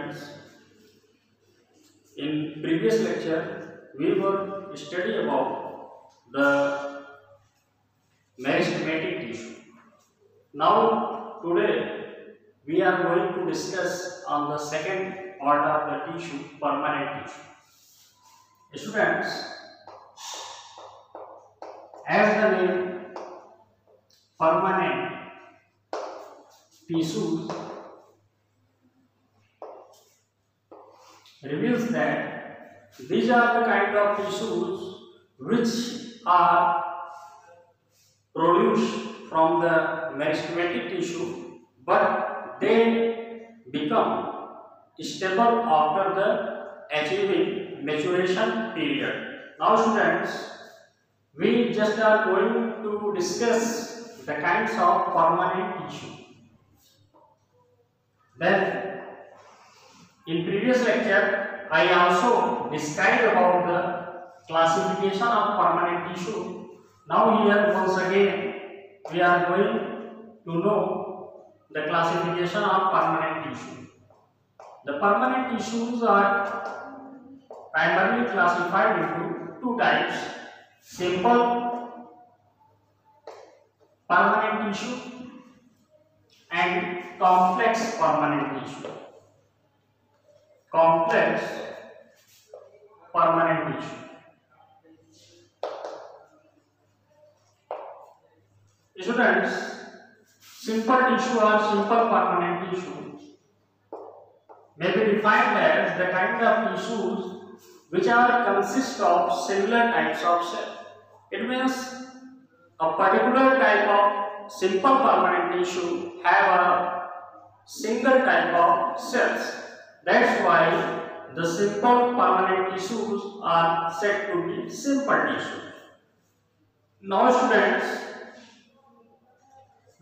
students, in previous lecture we were studying about the meristematic tissue. Now today we are going to discuss on the second part of the tissue, permanent tissue. Students, as the name permanent tissues reveals that these are the kind of tissues which are produced from the meristematic tissue, but they become stable after the achieving maturation period. Now students, we just are going to discuss the kinds of permanent tissue. Then in previous lecture I also described about the classification of permanent tissue. Now here once again we are going to know the classification of permanent tissue. The permanent tissues are primarily classified into two types: simple permanent tissue and complex permanent tissue. Complex permanent tissue. Students, simple tissue or simple permanent tissue may be defined as the kind of tissues which are consist of similar types of cells. It means a particular type of simple permanent tissue have a single type of cells. That's why the simple permanent tissues are said to be simple tissues. Now students,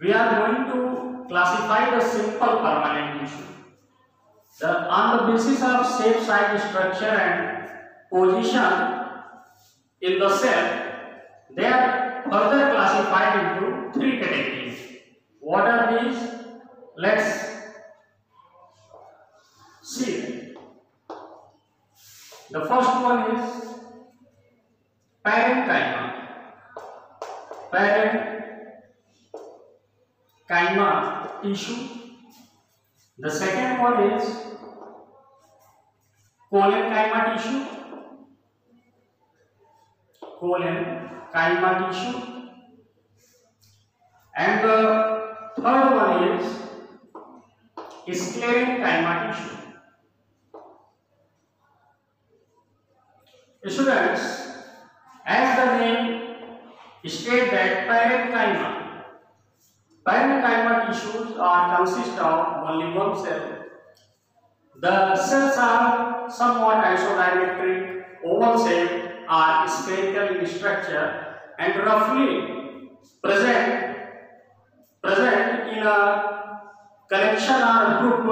we are going to classify the simple permanent tissue. On the basis of shape, size, structure and position in the cell, they are further classified into three categories. What are these? Let's see. The first one is parenchyma. Parenchyma tissue. The second one is collenchyma tissue. Collenchyma tissue. And the third one is sclerenchyma tissue. Students, as the name states that parenchyma tissues are consist of only one cell. The cells are somewhat isodiametric, oval shape, are spherical in structure and roughly present in a collection or group.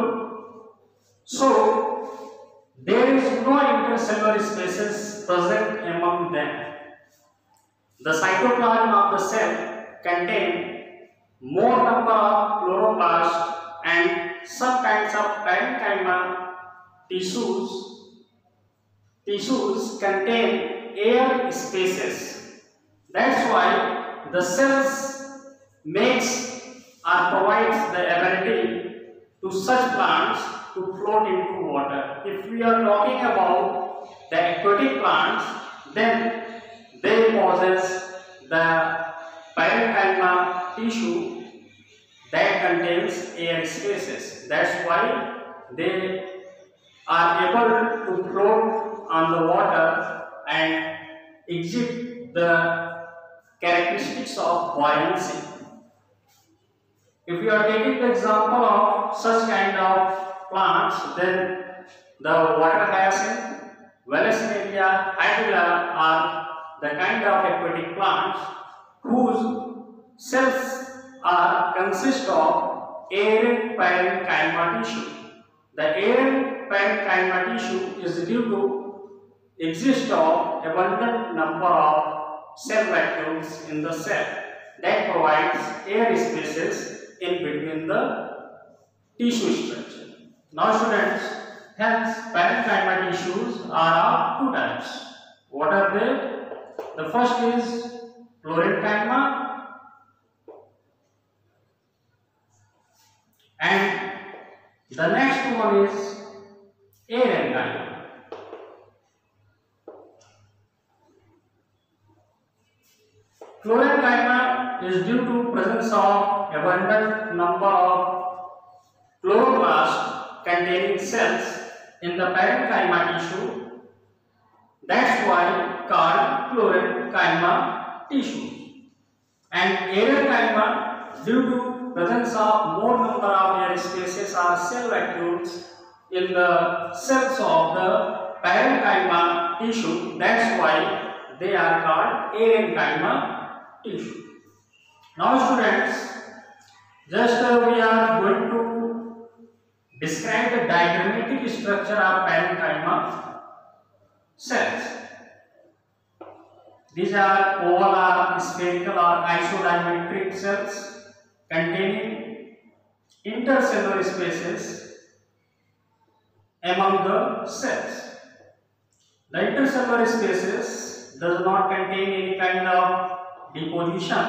So there is no intercellular spaces present among them. The cytoplasm of the cell contain more number of chloroplasts, and some kinds of parenchyma tissues contain air spaces. That's why the cells makes or provides the ability to such plants to float into water. If we are talking about the aquatic plants, then they possess the parenchyma tissue that contains air spaces. That's why they are able to float on the water and exhibit the characteristics of buoyancy. If we are taking the example of such kind of plants, then the water hyacinth, Vallisneria, hydrilla are the kind of aquatic plants whose cells are consist of air parenchyma tissue. The air parenchyma tissue is due to exist of abundant number of cell vacuoles in the cell that provides air spaces in between the tissue structure. Now students, Hence, parenchyma tissues are of two types. What are they? The first is parenchyma, and the next one is arenchyma. Parenchyma is due to presence of abundant number of chloroplast containing cells in the parenchyma tissue. That's why called parenchyma tissue. And arenchyma due to presence of more number of air spaces or cell vacuoles in the cells of the parenchyma tissue. That's why they are called arenchyma tissue. Now students, just we are going to describe the diagrammatic structure of parenchyma cells. These are oval or spherical or isodiametric cells containing intercellular spaces among the cells. The intercellular spaces does not contain any kind of deposition.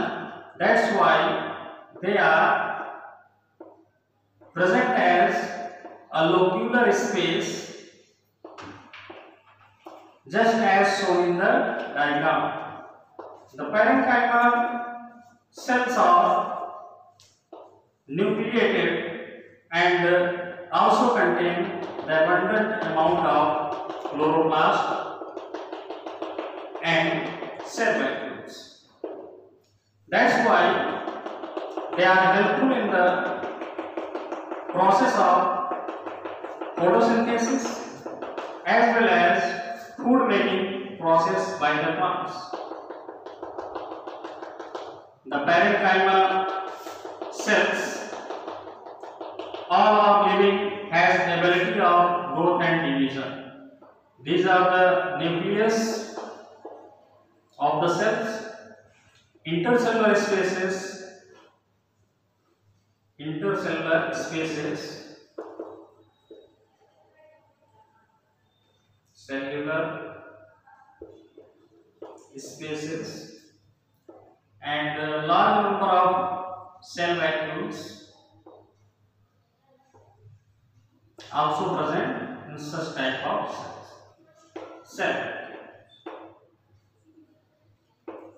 That's why they are present as a locular space, just as shown in the diagram. The parenchyma cells are nucleated and also contain the abundant amount of chloroplast and cell vacuoles. That's why they are helpful in the process of photosynthesis as well as food making process by the plants. The parenchyma cells, all of living, has the ability of growth and division. These are the nucleus of the cells, intercellular spaces, cellular spaces, and a large number of cell vacuoles also present in such type of cell.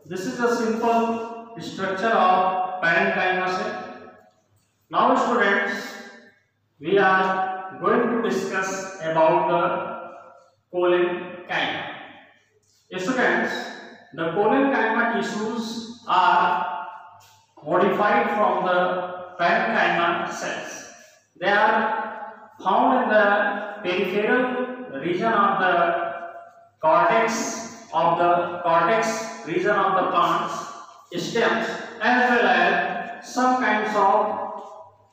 This is a simple structure of parenchyma cell. Now students, we are going to discuss about the parenchyma. Students, the parenchyma tissues are modified from the parenchyma cells. They are found in the peripheral region of the cortex region of the plant's stems, as well as some kinds of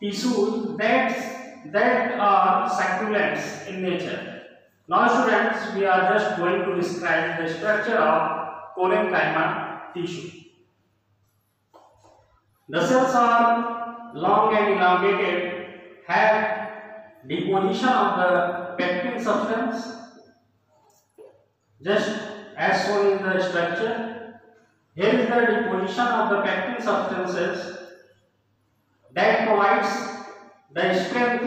tissues that are succulents in nature. Now students, we are just going to describe the structure of parenchyma tissue. The cells are long and elongated, have deposition of the pectin substance, just as shown in the structure. Here is the deposition of the pectin substances that provides the strength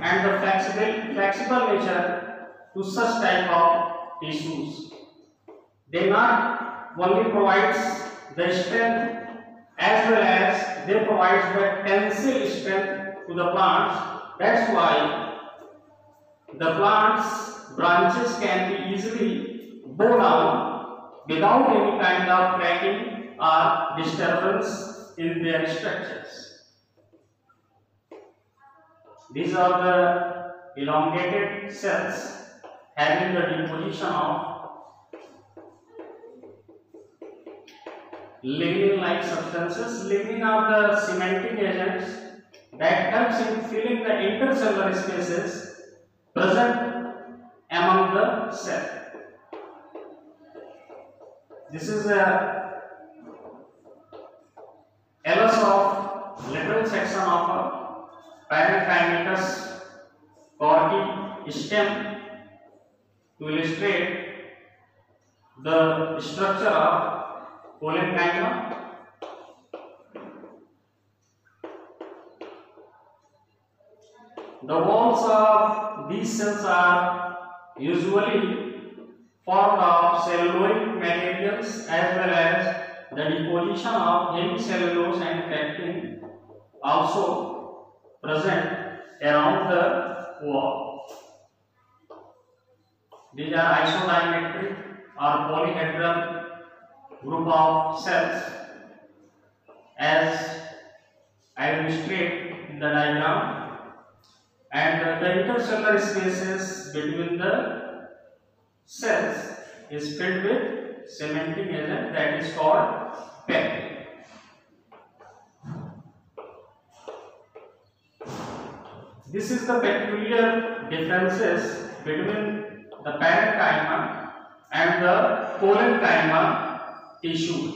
and the flexible nature to such type of tissues. They not only provides the strength as well as they provide the tensile strength to the plants. That's why the plant's branches can be easily bow down without any kind of cracking or disturbance in their structures. These are the elongated cells having the deposition of lignin-like substances. Lignin are the cementing agents that helps in filling the intercellular spaces present among the cell. This is a LS of lateral section of a parenchymatous corky stem to illustrate the structure of parenchyma. The walls of these cells are usually formed of celluloid materials as well as the deposition of hemicellulose and pectin also present around the wall. These are isodiametric or polyhedral group of cells as I illustrate in the diagram, and the intercellular spaces between the cells is filled with cementing agent that is called pectin. This is the peculiar differences between the parenchyma and the parenchyma tissues.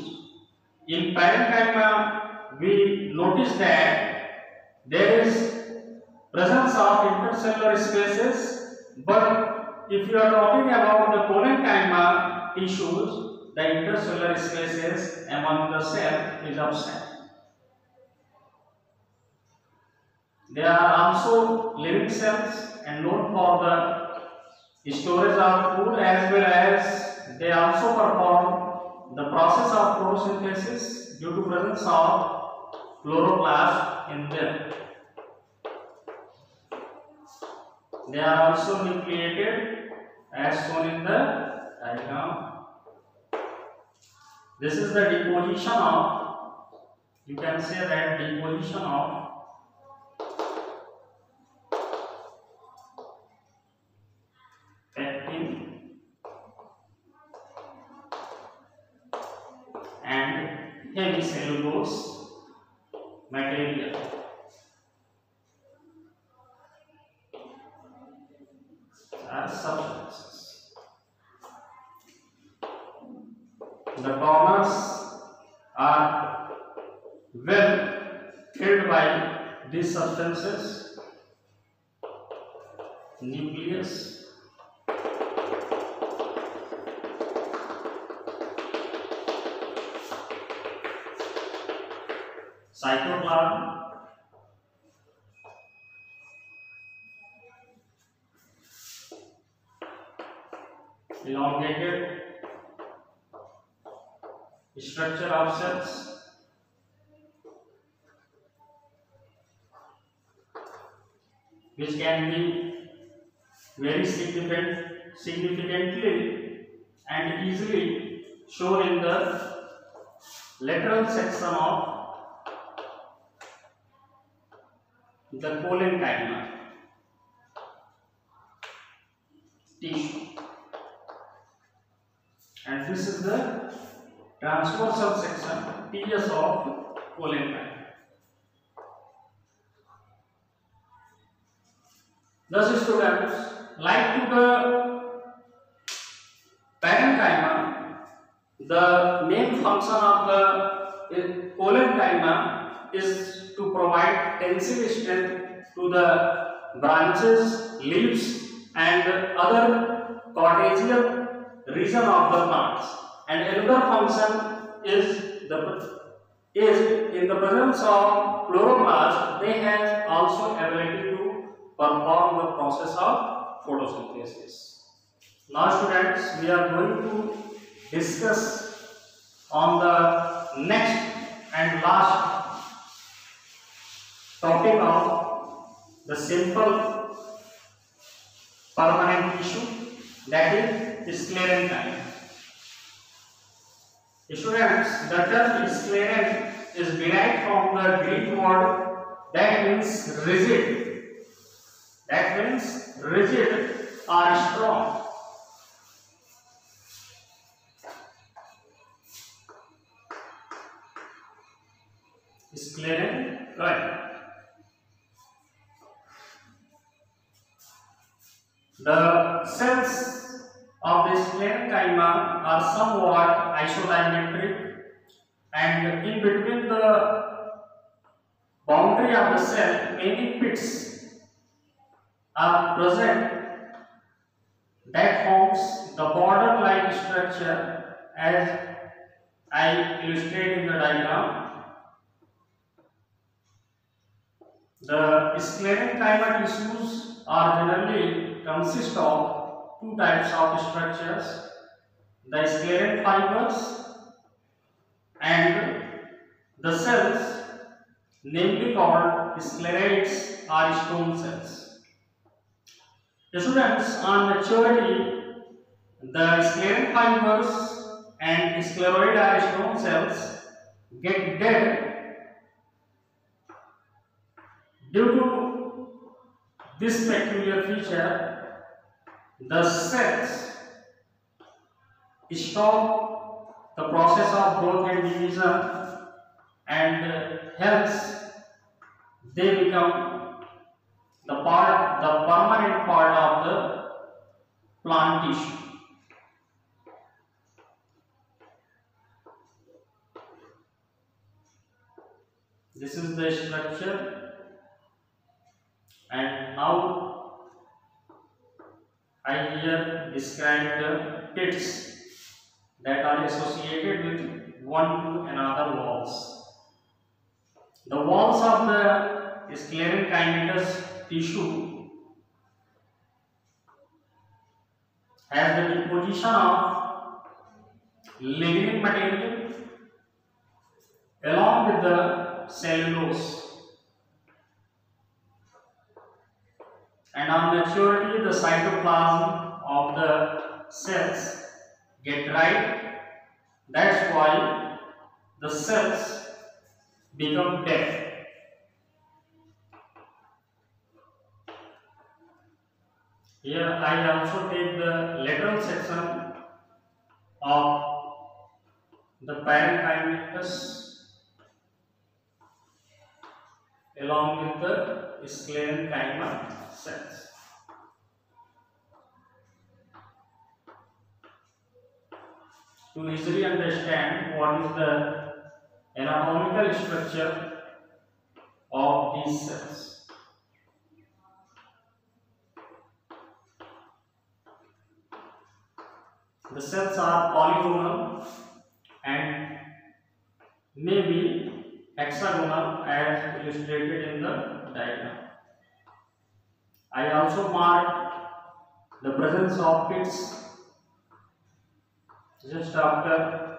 In parenchyma, we notice that there is presence of intercellular spaces, but if you are talking about the parenchyma tissues, the intercellular spaces among the cell is absent. They are also living cells and known for the storage of food, as well as they also perform the process of photosynthesis due to presence of chloroplast in them. They are also nucleated as shown in the diagram. This is the deposition of, you can say that deposition of pectin and hemicellulose material. As substances. The corners are well filled by these substances: nucleus, cytoplasm, elongated structure of cells, which can be very significantly and easily shown in the lateral section of the parenchyma tissue. And this is the transversal section TS of parenchyma. Thus, students, like to the parenchyma, the main function of the parenchyma is to provide tensile strength to the branches, leaves, and other cortecial region of the plants. And another function is in the presence of chloroplast, they have also ability to perform the process of photosynthesis. Now, students, we are going to discuss on the next and last topic of the simple permanent tissue, that is sclerenchyma. Students, the term sclerence is derived from the Greek word that means rigid. That means rigid or strong. Sclerenchyma. The cells of the sclerenchyma are somewhat isodiametric, and in between the boundary of the cell, many pits are present that forms the border-like structure as I illustrate in the diagram. The sclerenchyma tissues are generally consist of two types of structures, the sclerine fibers and the cells, namely called sclerites or stone cells. Students, on maturity, the sclerine fibers and scleroid or stone cells get dead. Due to this peculiar feature, the cells stop the process of growth and division, and hence they become the permanent part of the plant tissue. This is the structure. And now I here describe the pits that are associated with one to another walls. The walls of the sclerenchymatous tissue has the deposition of lignin material along with the cellulose. And on maturity, the cytoplasm of the cells get dried. That's why the cells become dead. Here I also take the lateral section of the parenchymatous along with the sclerenchyma cells. To easily understand what is the anatomical structure of these cells. The cells are polygonal and may be hexagonal as illustrated in the diagram. I also mark the presence of pits just after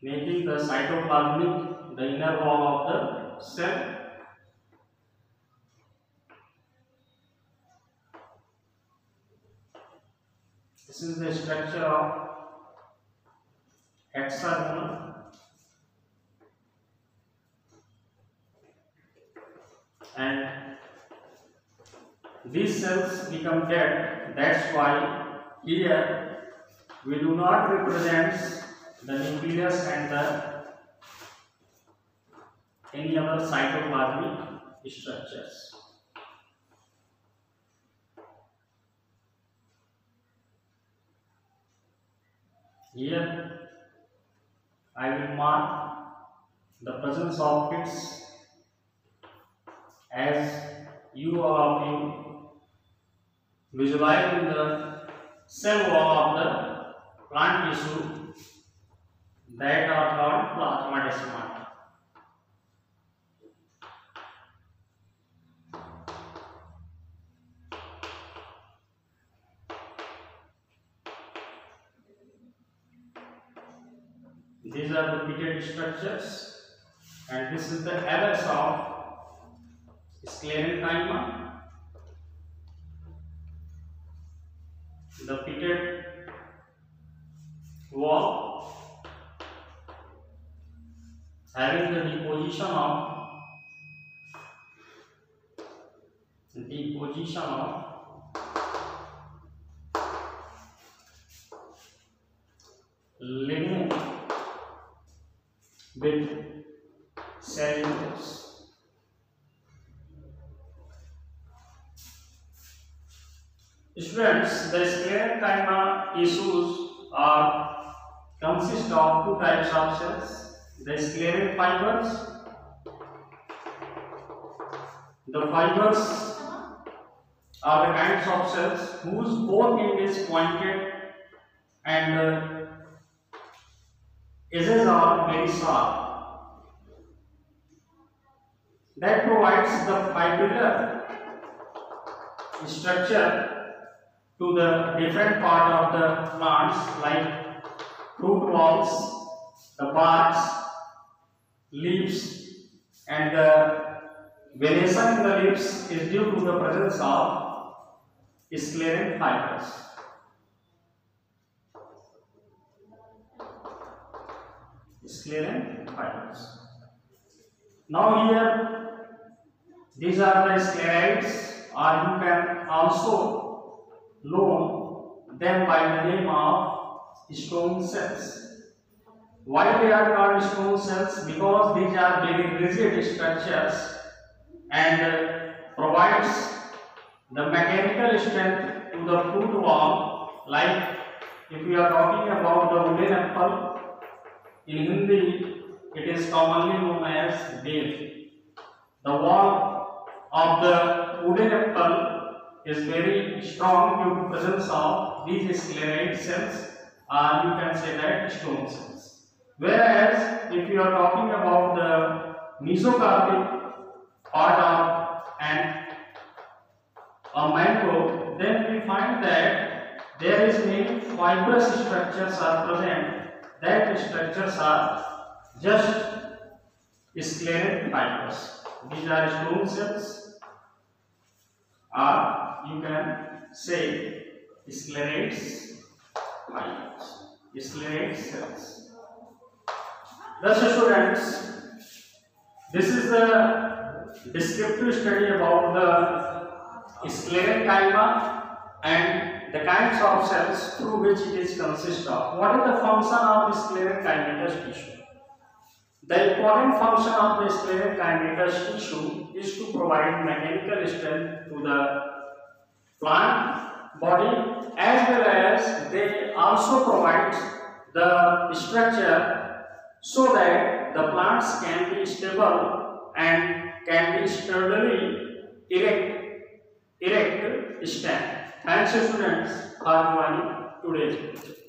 making the cytoplasmic, the inner wall of the cell. This is the structure of hexagonal and these cells become dead. That's why here we do not represent the nucleus and any other cytoplasmic structures. Here I will mark the presence of pits as you all of you visualize in the cell wall of the plant tissue that are called plasmadesmata. These are the pitted structures, and this is the apex of sclerenchyma. The pitted wall having the deposition of lignin with cellulose. Students, the sclerenchyma tissues consist of two types of cells: the sclerine fibers. The fibers are the kinds of cells whose both end is pointed and edges are very sharp. That provides the fibrillar structure to the different part of the plants like root balls, the barks, leaves, and the venation in the leaves is due to the presence of sclerin fibers. Sclerin fibers. Now here, these are the sclerites, or you can also know them by the name of stone cells. Why they are called stone cells? Because these are very rigid structures and provides the mechanical strength to the fruit wall. Like if we are talking about the wooden apple, in Hindi it is commonly known as bear. The wall of the wooden apple is very strong due to presence of these sclerite cells, or you can say that stone cells. Whereas if you are talking about the mesocarpic part of a mango, then we find that there is many fibrous structures are present. That structures are just sclerin fibers. These are stone cells, or you can say sclerates fibers, sclerate cells. Thus, students, this is the descriptive study about the sclerenchyma and the kinds of cells through which it is consist of. What is the function of the sclerenchymatous tissue? The important function of the sclerenchymatous tissue is to provide mechanical strength to the plant body, as well as they also provide the structure so that the plants can be stable and can be sturdily erect stand. Thanks students for joining today's lecture.